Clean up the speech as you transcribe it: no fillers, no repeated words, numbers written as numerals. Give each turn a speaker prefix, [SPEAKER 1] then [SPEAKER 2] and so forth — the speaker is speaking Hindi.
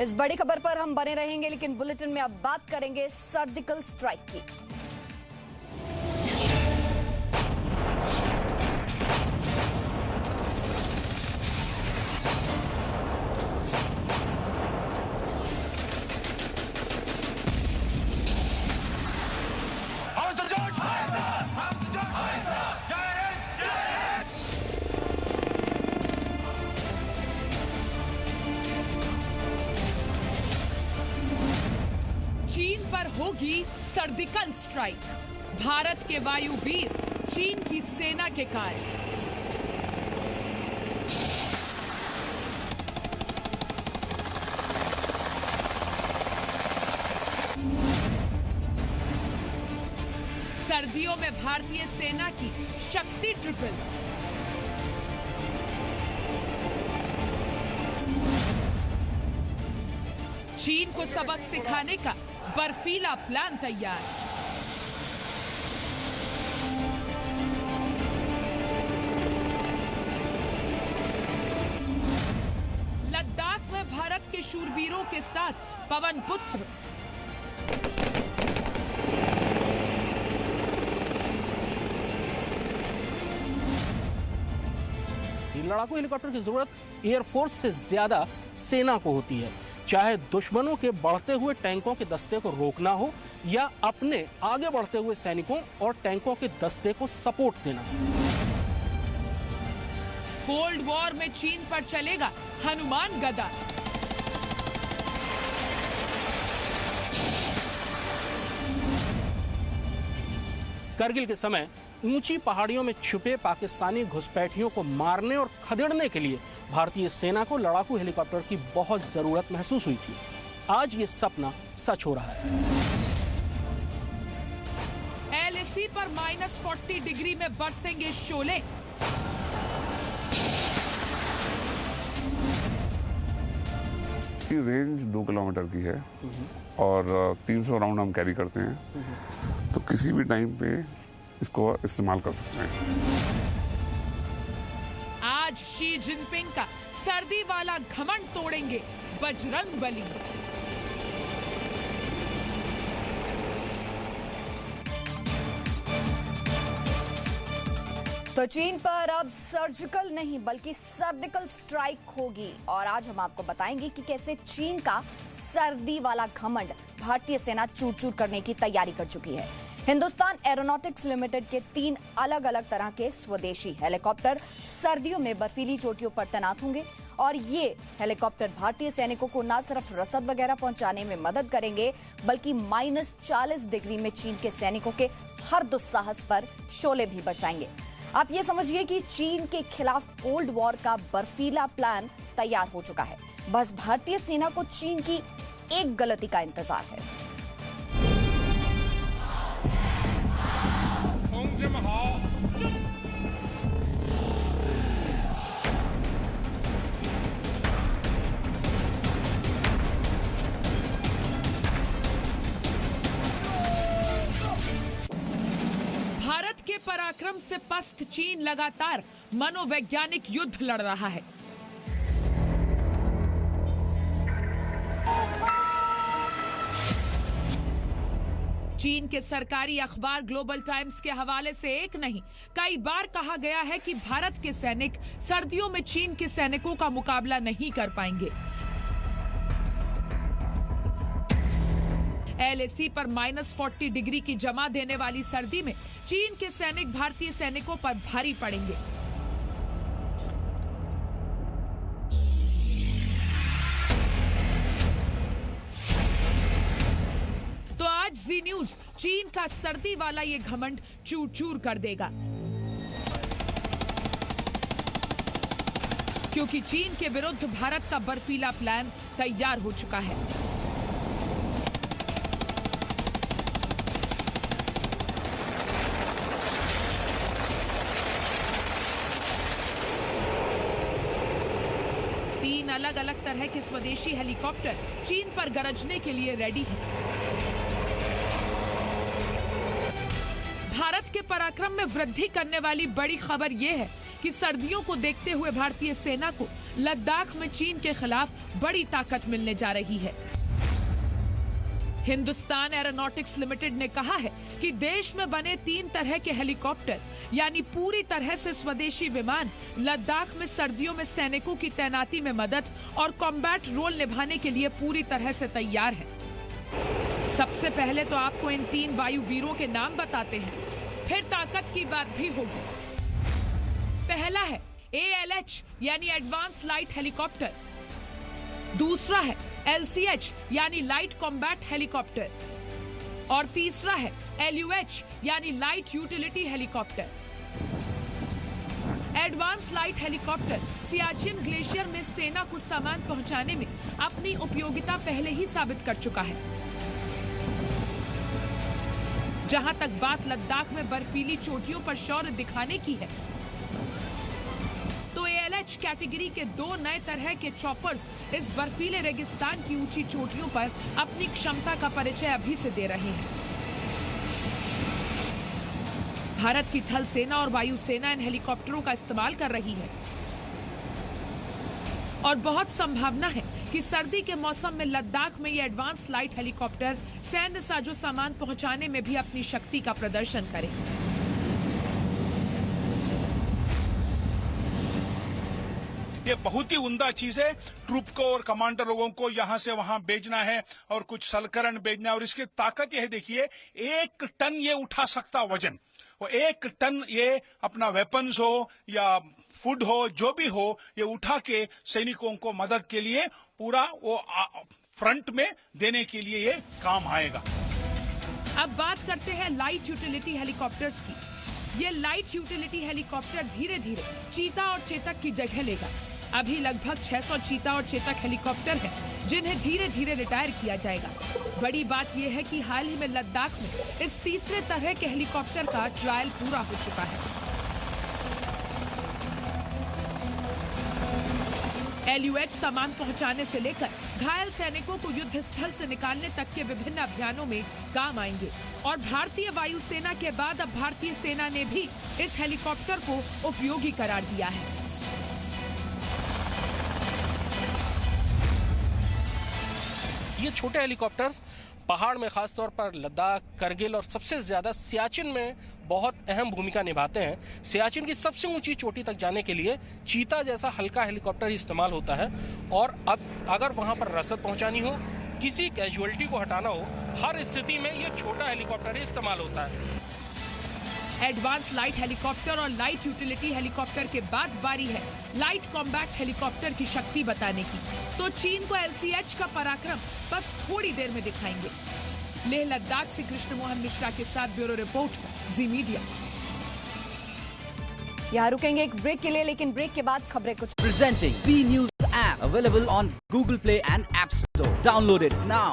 [SPEAKER 1] इस बड़ी खबर पर हम बने रहेंगे, लेकिन बुलेटिन में अब बात करेंगे सर्जिकल स्ट्राइक की।
[SPEAKER 2] चीन पर होगी सर्जिकल स्ट्राइक। भारत के वायुवीर चीन की सेना के कार्य। सर्दियों में भारतीय सेना की शक्ति ट्रिपल। चीन को सबक सिखाने का बर्फीला प्लान तैयार। लद्दाख में भारत के शूरवीरों के साथ पवन पुत्र।
[SPEAKER 3] लड़ाकू हेलीकॉप्टर की जरूरत एयरफोर्स से ज्यादा सेना को होती है, चाहे दुश्मनों के बढ़ते हुए टैंकों के दस्ते को रोकना हो या अपने आगे बढ़ते हुए सैनिकों और टैंकों के दस्ते को सपोर्ट देना।
[SPEAKER 2] कोल्ड वॉर में चीन पर चलेगा हनुमान गदा।
[SPEAKER 3] करगिल के समय ऊंची पहाड़ियों में छुपे पाकिस्तानी घुसपैठियों को मारने और खदेड़ने के लिए भारतीय सेना को लड़ाकू हेलीकॉप्टर की बहुत जरूरत महसूस हुई थी। आज ये सपना सच हो रहा है।
[SPEAKER 2] LAC पर -40 डिग्री में बरसेंगे शोले।
[SPEAKER 4] की रेंज 2 किलोमीटर की है और 300 राउंड हम कैरी करते हैं, तो किसी भी टाइम पे इसको इस्तेमाल कर सकते हैं।
[SPEAKER 2] आज शी जिनपिंग का सर्दी वाला घमंड तोड़ेंगे बजरंग बली।
[SPEAKER 1] तो चीन पर अब सर्जिकल नहीं बल्कि सर्जिकल स्ट्राइक होगी, और आज हम आपको बताएंगे कि कैसे चीन का सर्दी वाला घमंड भारतीय सेना चूर चूर करने की तैयारी कर चुकी है। हिंदुस्तान एरोनॉटिक्स लिमिटेड के 3 अलग अलग तरह के स्वदेशी हेलीकॉप्टर सर्दियों में बर्फीली चोटियों पर तैनात होंगे, और ये हेलीकॉप्टर भारतीय सैनिकों को न सिर्फ रसद वगैरह पहुंचाने में मदद करेंगे, बल्कि -40 डिग्री में चीन के सैनिकों के हर दुस्साहस पर शोले भी बरसाएंगे। आप ये समझिए कि चीन के खिलाफ कोल्ड वॉर का बर्फीला प्लान तैयार हो चुका है। बस भारतीय सेना को चीन की एक गलती का इंतजार है।
[SPEAKER 2] भारत के पराक्रम से पस्त चीन लगातार मनोवैज्ञानिक युद्ध लड़ रहा है। चीन के सरकारी अखबार ग्लोबल टाइम्स के हवाले से एक नहीं कई बार कहा गया है कि भारत के सैनिक सर्दियों में चीन के सैनिकों का मुकाबला नहीं कर पाएंगे। LAC पर -40 डिग्री की जमा देने वाली सर्दी में चीन के सैनिक भारतीय सैनिकों पर भारी पड़ेंगे। तो आज जी न्यूज चीन का सर्दी वाला ये घमंड चूर चूर कर देगा, क्योंकि चीन के विरुद्ध भारत का बर्फीला प्लान तैयार हो चुका है। अलग अलग तरह के स्वदेशी हेलीकॉप्टर चीन पर गरजने के लिए रेडी हैं। भारत के पराक्रम में वृद्धि करने वाली बड़ी खबर यह है कि सर्दियों को देखते हुए भारतीय सेना को लद्दाख में चीन के खिलाफ बड़ी ताकत मिलने जा रही है। हिंदुस्तान एरोनॉटिक्स लिमिटेड ने कहा है कि देश में बने 3 तरह के हेलीकॉप्टर यानी पूरी तरह से स्वदेशी विमान लद्दाख में सर्दियों में सैनिकों की तैनाती में मदद और कॉम्बैट रोल निभाने के लिए पूरी तरह से तैयार हैं। सबसे पहले तो आपको इन 3 वायु वीरों के नाम बताते हैं, फिर ताकत की बात भी होगी। पहला है ALH यानी एडवांस लाइट हेलीकॉप्टर, दूसरा है LCH यानी लाइट कॉम्बैट हेलीकॉप्टर और तीसरा है LUH यानी light utility helicopter. Advance light helicopter Siachen glacier में सेना को सामान पहुंचाने में अपनी उपयोगिता पहले ही साबित कर चुका है। जहां तक बात लद्दाख में बर्फीली चोटियों पर शौर्य दिखाने की है, तो ALH कैटेगरी के 2 नए तरह के चॉपर्स इस बर्फीले रेगिस्तान की ऊंची चोटियों पर अपनी क्षमता का परिचय अभी से दे रहे हैं। भारत की थल सेना और वायु सेना इन हेलीकॉप्टरों का इस्तेमाल कर रही है और बहुत संभावना है कि सर्दी के मौसम में लद्दाख में ये एडवांस लाइट हेलीकॉप्टर सैन्य साजो सामान पहुंचाने में भी अपनी शक्ति का प्रदर्शन करें।
[SPEAKER 5] ये बहुत ही उम्दा चीज है। ट्रूप को और कमांडर लोगों को यहाँ से वहां भेजना है और कुछ सलकरण भेजना है और इसकी ताकत यह देखिए, 1 टन ये उठा सकता वजन, और 1 टन ये अपना वेपन्स हो या फूड हो जो भी हो, ये उठा के सैनिकों को मदद के लिए पूरा वो फ्रंट में देने के लिए ये काम आएगा।
[SPEAKER 2] अब बात करते हैं लाइट यूटिलिटी हेलीकॉप्टर्स की। ये लाइट यूटिलिटी हेलीकॉप्टर धीरे धीरे चीता और चेतक की जगह लेगा। अभी लगभग 600 चीता और चेतक हेलीकॉप्टर हैं, जिन्हें धीरे धीरे रिटायर किया जाएगा। बड़ी बात यह है कि हाल ही में लद्दाख में इस तीसरे तरह के हेलीकॉप्टर का ट्रायल पूरा हो चुका है। LUH सामान पहुंचाने से लेकर घायल सैनिकों को युद्ध स्थल से निकालने तक के विभिन्न अभियानों में काम आएंगे और भारतीय वायुसेना के बाद अब भारतीय सेना ने भी इस हेलीकॉप्टर को उपयोगी करार दिया है।
[SPEAKER 3] ये छोटे हेलीकॉप्टर्स पहाड़ में खासतौर पर लद्दाख, करगिल और सबसे ज़्यादा सियाचिन में बहुत अहम भूमिका निभाते हैं। सियाचिन की सबसे ऊंची चोटी तक जाने के लिए चीता जैसा हल्का हेलीकॉप्टर ही इस्तेमाल होता है और अब अगर वहां पर रसद पहुंचानी हो, किसी कैजुअलिटी को हटाना हो, हर स्थिति में ये छोटा हेलीकॉप्टर ही इस्तेमाल होता है।
[SPEAKER 2] एडवांस लाइट हेलीकॉप्टर और लाइट यूटिलिटी हेलीकॉप्टर के बाद बारी है लाइट कॉम्बैट हेलीकॉप्टर की शक्ति बताने की। तो चीन को LCH का पराक्रम बस थोड़ी देर में दिखाएंगे। लेह लद्दाख से कृष्ण मोहन मिश्रा के साथ ब्यूरो रिपोर्ट, जी मीडिया।
[SPEAKER 1] यहाँ रुकेंगे एक ब्रेक के लिए, लेकिन ब्रेक के बाद खबरें कुछ।
[SPEAKER 6] Presenting B News app available on Google Play and App Store. Download it now.